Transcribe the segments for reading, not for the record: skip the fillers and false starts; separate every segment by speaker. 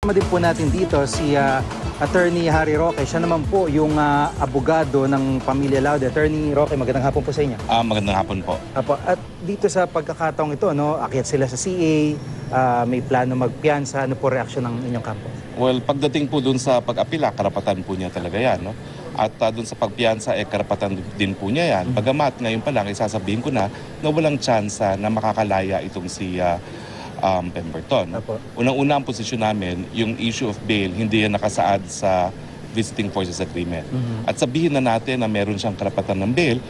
Speaker 1: Din po natin dito si Attorney Harry Roque. Siya naman po yung abogado ng Pamilya Laude. Attorney Roque, magandang hapon po sa inyo.
Speaker 2: Magandang hapon po.
Speaker 1: Apo, at dito sa pagkakataong ito, no, akyat sila sa CA, may plano magpiyansa. Ano po reaksyon ng inyong kampo?
Speaker 2: Well, pagdating po dun sa pag-apila, karapatan po niya talaga yan. No? At dun sa pagpiyansa, karapatan din po niya yan. Bagamat ngayon pa lang, isasabihin ko na walang tsansa na makakalaya itong si Pemberton. Unang-una ang posisyon namin, yung issue of bail, hindi yan nakasaad sa Visiting Forces Agreement. At sabihin na natin na meron siyang karapatan ng bail,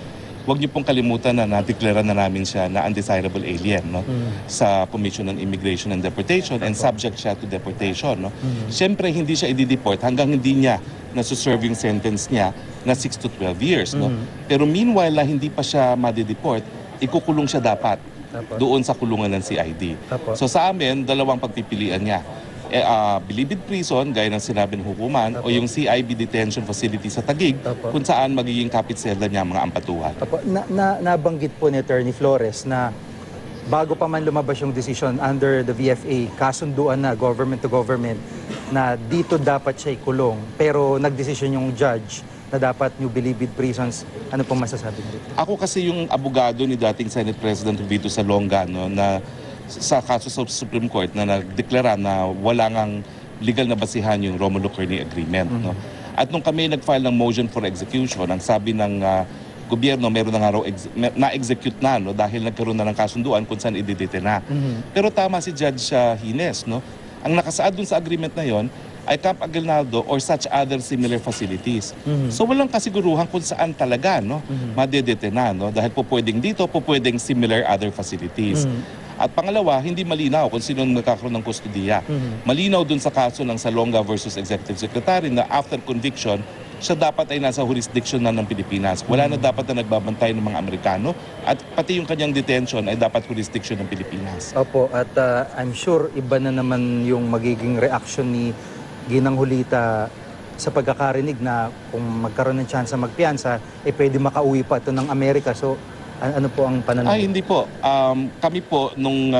Speaker 2: huwag niyo pong kalimutan na nadeklara na namin siya na undesirable alien, no? Sa Commission on Immigration and Deportation and subject siya to deportation. No? Siyempre, hindi siya i-deport hanggang hindi niya nasuserve yung sentence niya na 6 to 12 years. No? Pero meanwhile, hindi pa siya madideport, ikukulong siya dapat doon sa kulungan ng CID. So sa amin, dalawang pagpipilian niya. Bilibid prison, gaya ng sinabi ng hukuman, o yung CIB detention facility sa Taguig, kung saan magiging kapitselda niya mga ampatuhan.
Speaker 1: Nabanggit po ni Attorney Flores na bago pa man lumabas yung decision under the VFA, kasunduan na government to government na dito dapat siya ikulong. Pero nagdesisyon yung judge na dapat New Bilibid prisons. Ano pong masasabi niyo?
Speaker 2: Ako kasi yung abogado ni dating Senate President Vito Salonga, no, na sa kaso sa Supreme Court na nagdeklara na wala ngang legal na basihan yung Romulo Kearney Agreement. No? At nung kami nag-file ng motion for execution, ang sabi ng gobyerno, meron na nga raw na-execute na, no, dahil nagkaroon na ng kasunduan kung saan ididete na. Pero tama si Judge Hines, no? Ang nakasaad dun sa agreement na yon ay Camp Aguinaldo or such other similar facilities. So walang kasiguruhan kung saan talaga, no, madedete na, no? Dahil po pwedeng dito, po pwedeng similar other facilities. At pangalawa, hindi malinaw kung sino magkakaroon ng kustudiya. Malinaw dun sa kaso ng Salonga versus Executive Secretary na after conviction, siya dapat ay nasa jurisdiction na ng Pilipinas. Wala na dapat na nagbabantay ng mga Amerikano at pati yung kanyang detention ay dapat jurisdiction ng Pilipinas.
Speaker 1: Opo, at I'm sure iba na naman yung magiging reaction ni Ginang Julita sa pagkakarinig na kung magkaroon ng chance magpiyansa, pwede makauwi pa ito ng Amerika. So, ano po ang pananaw?
Speaker 2: Ay, hindi po. Kami po, nung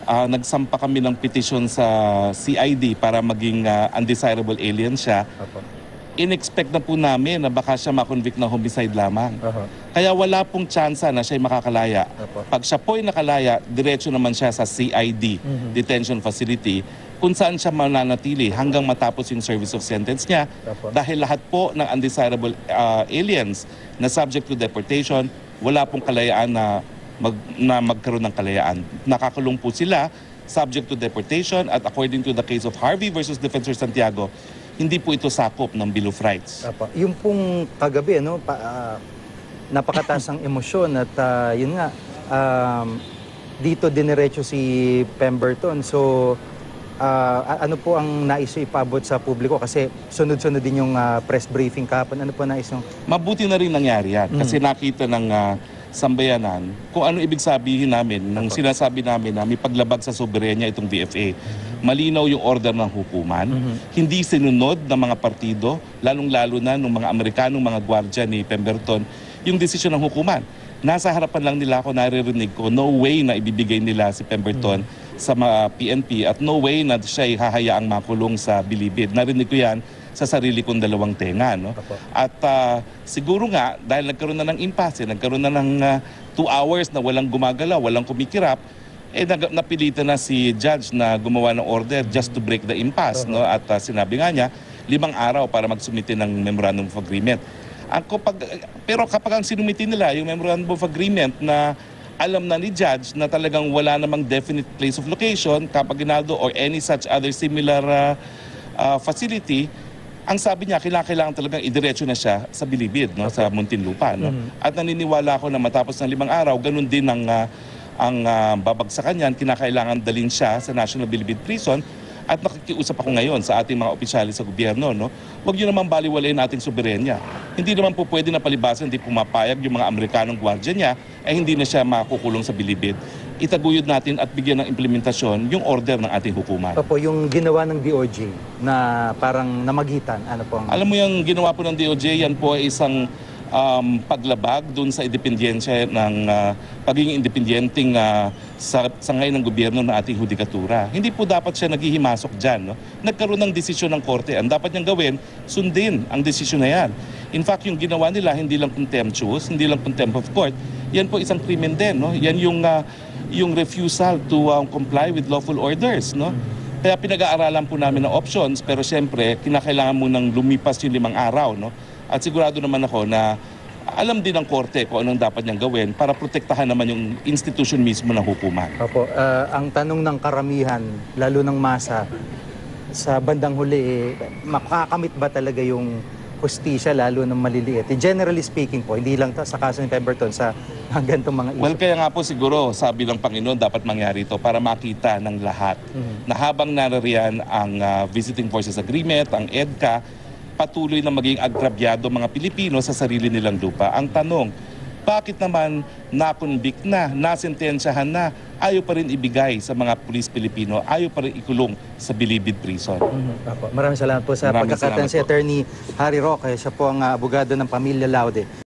Speaker 2: nagsampa kami ng petition sa CID para maging undesirable alien siya, in-expect na po namin na baka siya makonvict na homicide lamang. Kaya wala pong tsansa na siya makakalaya. Pag siya po ay nakalaya, diretso naman siya sa CID, detention facility, kung saan siya mananatili hanggang matapos yung service of sentence niya. Dahil lahat po ng undesirable aliens na subject to deportation, wala pong kalayaan na magkaroon ng kalayaan. Nakakulong po sila, subject to deportation, at according to the case of Harvey versus Defensor Santiago, hindi po ito sakop ng Bill of Rights.
Speaker 1: Yung pong kagabi, ano, napakataas ang emosyon at yun nga, dito diniretso si Pemberton. So, ano po ang nais ipabot sa publiko? Kasi sunod-sunod din yung press briefing kahapon. Ano po nais nyo?
Speaker 2: Mabuti na rin nangyari yan. Kasi nakita ng sambayanan kung ano ibig sabihin namin nung sinasabi namin na may paglabag sa soberenya itong VFA. Malinaw yung order ng hukuman. Hindi sinunod ng mga partido, lalong-lalo na ng mga Amerikanong mga gwardya ni Pemberton, yung desisyon ng hukuman. Nasa harapan lang nila ako, naririnig ko, no way na ibibigay nila si Pemberton sa mga PNP at no way na siya hahayaang makulong sa Bilibid. Narinig ko yan sa sarili kong dalawang tenga. No? At siguro nga, dahil nagkaroon na ng impasse, nagkaroon na ng 2 hours na walang gumagalaw, walang kumikirap, napilitan na si judge na gumawa ng order just to break the impasse. No? At sinabi nga niya, 5 araw para magsumite ng Memorandum of Agreement. Pero kapag ang sinumitin nila, yung Memorandum of Agreement na alam na ni judge na talagang wala namang definite place of location, Camp Aguinaldo or any such other similar facility, ang sabi niya, kailangan talagang idiretso na siya sa Bilibid, no? Sa Muntinlupa. No? At naniniwala ako na matapos ng 5 araw, ganun din ang babagsakan niyan, kinakailangan dalhin siya sa National Bilibid Prison. At nakikiusap ako ngayon sa ating mga opisyales sa gobyerno, no? Huwag niyo naman baliwalayin ating soberenya. Hindi naman po pwede na palibasan, hindi pumapayag yung mga Amerikanong gwardya niya, hindi na siya makukulong sa Bilibid. Itaguyod natin at bigyan ng implementasyon yung order ng ating hukuman.
Speaker 1: Opo, yung ginawa ng DOJ na parang namagitan, ano po ang...
Speaker 2: Alam mo yung ginawa po ng DOJ, yan po ay isang paglabag dun sa independyensya ng pagiging independyenteng sangay ng gobyerno ng ating hudikatura. Hindi po dapat siya naghihimasok dyan. No? Nagkaroon ng desisyon ng korte. Ang dapat niyang gawin, sundin ang desisyon na yan. In fact, yung ginawa nila, hindi lang contemptuous, hindi lang contempt of court, yan po isang krimen din. No? Yan yung refusal to comply with lawful orders. No? Kaya pinag-aaralan po namin ng options, pero siyempre, kinakailangan mo nang lumipas yung 5 araw. No? At sigurado naman ako na alam din ng korte kung anong dapat niyang gawin para protektahan naman yung institution mismo ng hukuman.
Speaker 1: Opo, ang tanong ng karamihan, lalo ng masa, sa bandang huli, makakamit ba talaga yung hustisya lalo ng maliliit? Generally speaking po, hindi lang sa kaso ni Pemberton, sa ganitong mga issue.
Speaker 2: Well, kaya nga po siguro, sabi ng Panginoon, dapat mangyari ito para makita ng lahat na habang narariyan ang Visiting Forces Agreement, ang EDCA, patuloy na maging agrabyado mga Pilipino sa sarili nilang lupa. Ang tanong, bakit naman na-convict na, nasentensyahan na, ayaw pa rin ibigay sa mga pulis Pilipino, ayaw pa rin ikulong sa Bilibid Prison?
Speaker 1: Maraming salamat po sa
Speaker 2: Maraming
Speaker 1: pagkakataon
Speaker 2: salamat
Speaker 1: si
Speaker 2: po.
Speaker 1: Attorney Harry Roque. Siya po ang abogado ng pamilya Laude.